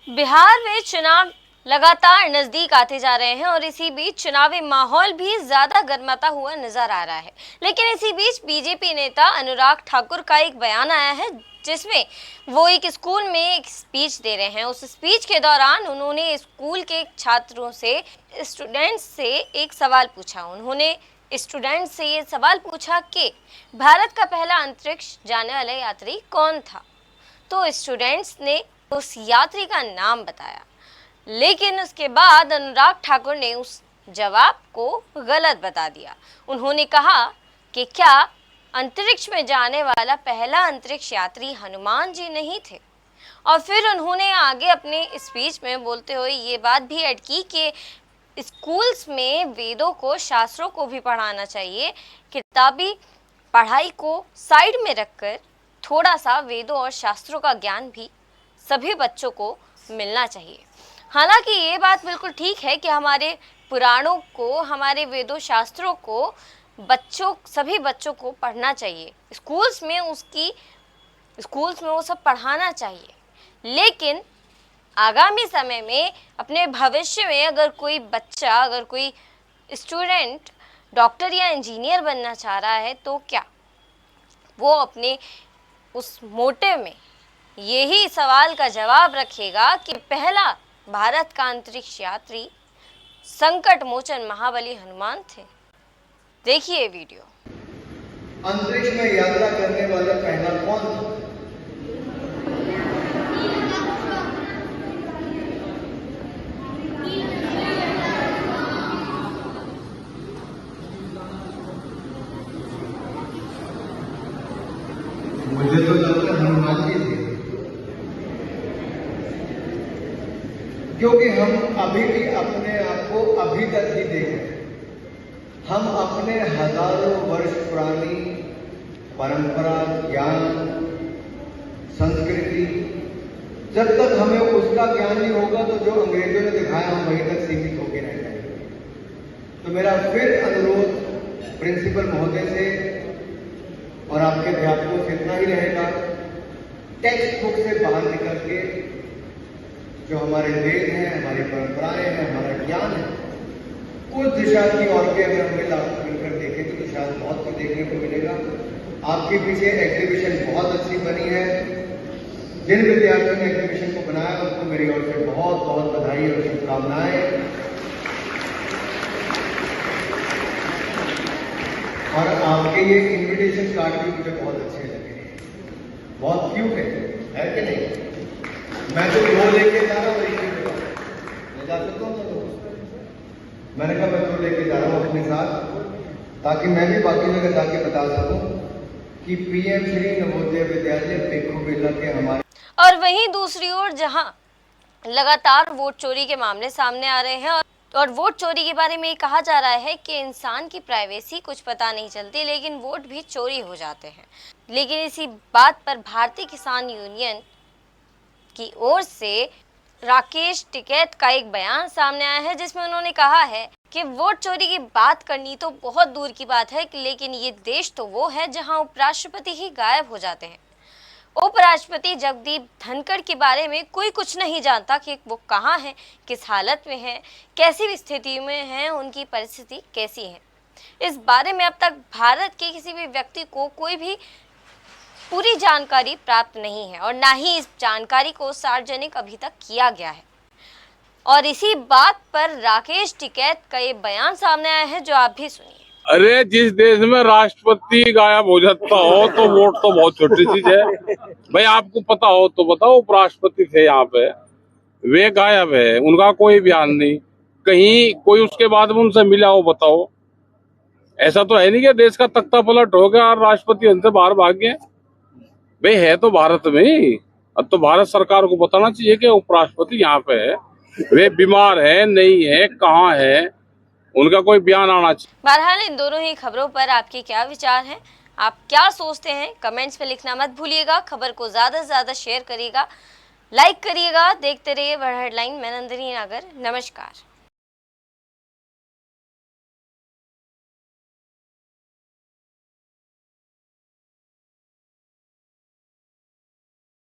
बिहार में चुनाव लगातार नजदीक आते जा रहे हैं और इसी बीच चुनावी माहौल भी ज्यादा गर्माता हुआ नजर आ रहा है। लेकिन इसी बीच बीजेपी नेता अनुराग ठाकुर का एक बयान आया है जिसमें वो एक स्कूल में एक स्पीच दे रहे हैं। उस स्पीच के दौरान उन्होंने स्कूल के छात्रों से, स्टूडेंट्स से एक सवाल पूछा। उन्होंने स्टूडेंट से ये सवाल पूछा कि भारत का पहला अंतरिक्ष जाने वाला यात्री कौन था। तो स्टूडेंट्स ने उस यात्री का नाम बताया, लेकिन उसके बाद अनुराग ठाकुर ने उस जवाब को गलत बता दिया। उन्होंने कहा कि क्या अंतरिक्ष में जाने वाला पहला अंतरिक्ष यात्री हनुमान जी नहीं थे। और फिर उन्होंने आगे अपने स्पीच में बोलते हुए ये बात भी ऐड की कि स्कूल्स में वेदों को, शास्त्रों को भी पढ़ाना चाहिए। किताबी पढ़ाई को साइड में रखकर थोड़ा सा वेदों और शास्त्रों का ज्ञान भी सभी बच्चों को मिलना चाहिए। हालांकि ये बात बिल्कुल ठीक है कि हमारे पुराणों को, हमारे वेदों शास्त्रों को सभी बच्चों को पढ़ना चाहिए। स्कूल्स में वो सब पढ़ाना चाहिए। लेकिन आगामी समय में, अपने भविष्य में अगर कोई बच्चा, अगर कोई स्टूडेंट डॉक्टर या इंजीनियर बनना चाह रहा है तो क्या वो अपने उस मोटिव में यही सवाल का जवाब रखेगा कि पहला भारत का अंतरिक्ष यात्री संकट मोचन महाबली हनुमान थे। देखिए वीडियो। अंतरिक्ष में यात्रा करने वाला पहला कौन था? मुझे तो लगता है हनुमान जी थे, क्योंकि हम अभी भी अपने आप को अभी तक ही देख रहे हैं। हम अपने हजारों वर्ष पुरानी परंपरा, ज्ञान, संस्कृति, जब तक हमें उसका ज्ञान नहीं होगा तो जो अंग्रेजों ने दिखाया हम वहीं तक सीमित होकर रह जाएंगे। तो मेरा फिर अनुरोध प्रिंसिपल महोदय से और आपके अध्यापकों से इतना ही रहेगा, टेक्स्ट बुक से बाहर निकल के जो हमारे वेद हैं, हमारी परंपराएं हैं, हमारा ज्ञान है, उस दिशा की ओर भी अगर हम मिलकर देखें तो शायद बहुत कुछ देखने को मिलेगा। आपके पीछे एग्जीबिशन बहुत अच्छी बनी है। जिन विद्यार्थियों ने एग्जीबिशन को बनाया उनको मेरी ओर से बहुत बहुत बधाई और शुभकामनाएं। और आपके ये इन्विटेशन कार्ड भी मुझे बहुत अच्छे लगे, बहुत क्यूट है कि नहीं? मैं तो वो लेके जा रहा हूँ, ले जा सकता हूँ। मैंने कहा मैं तो लेके जा रहा हूँ अपने साथ, ताकि मैं भी बाकी जगह जाके बता सकूं कि पीएम श्री नवोदय विद्यालय पेखो बेला के हमारे। और वहीं दूसरी ओर जहां लगातार वोट चोरी के मामले सामने आ रहे हैं और वोट चोरी के बारे में कहा जा रहा है कि इंसान की प्राइवेसी कुछ पता नहीं चलती, लेकिन वोट भी चोरी हो जाते हैं। लेकिन इसी बात पर भारतीय किसान यूनियन की ओर से राकेश टिकैत का एक बयान सामने आया है जिसमें उन्होंने कहा है कि वोट चोरी की बात करनी तो बहुत दूर की बात है, लेकिन ये देश तो वो है जहां उपराष्ट्रपति ही गायब हो जाते हैं। उपराष्ट्रपति जगदीप धनखड़ के बारे में कोई कुछ नहीं जानता कि वो कहाँ हैं, किस हालत में हैं, कैसी स्थिति में हैं, उनकी परिस्थिति कैसी है। इस बारे में अब तक भारत के किसी भी व्यक्ति को कोई भी पूरी जानकारी प्राप्त नहीं है और ना ही इस जानकारी को सार्वजनिक अभी तक किया गया है। और इसी बात पर राकेश टिकैत का ये बयान सामने आया है जो आप भी सुनिए। अरे जिस देश में राष्ट्रपति गायब हो जाता हो तो वोट तो बहुत छोटी चीज है भाई। आपको पता हो तो बताओ, उपराष्ट्रपति थे यहाँ पे, वे गायब है, उनका कोई बयान नहीं, कहीं कोई उसके बाद में उनसे मिला हो बताओ। ऐसा तो है नहीं कि देश का तख्ता पलट हो गया और राष्ट्रपति उनसे बाहर भाग गए भाई। है तो भारत में ही। अब तो भारत सरकार को बताना चाहिए कि उपराष्ट्रपति यहाँ पे है, वे बीमार है, नहीं है, कहाँ है, उनका कोई बयान आना चाहिए। बहरहाल इन दोनों ही खबरों पर आपके क्या विचार हैं, आप क्या सोचते हैं, कमेंट्स में लिखना मत भूलिएगा। खबर को ज्यादा से ज्यादा शेयर करिएगा, लाइक करिएगा। देखते रहिए वर्ल्ड हेडलाइन। मैं नंदिनी नागर, नमस्कार।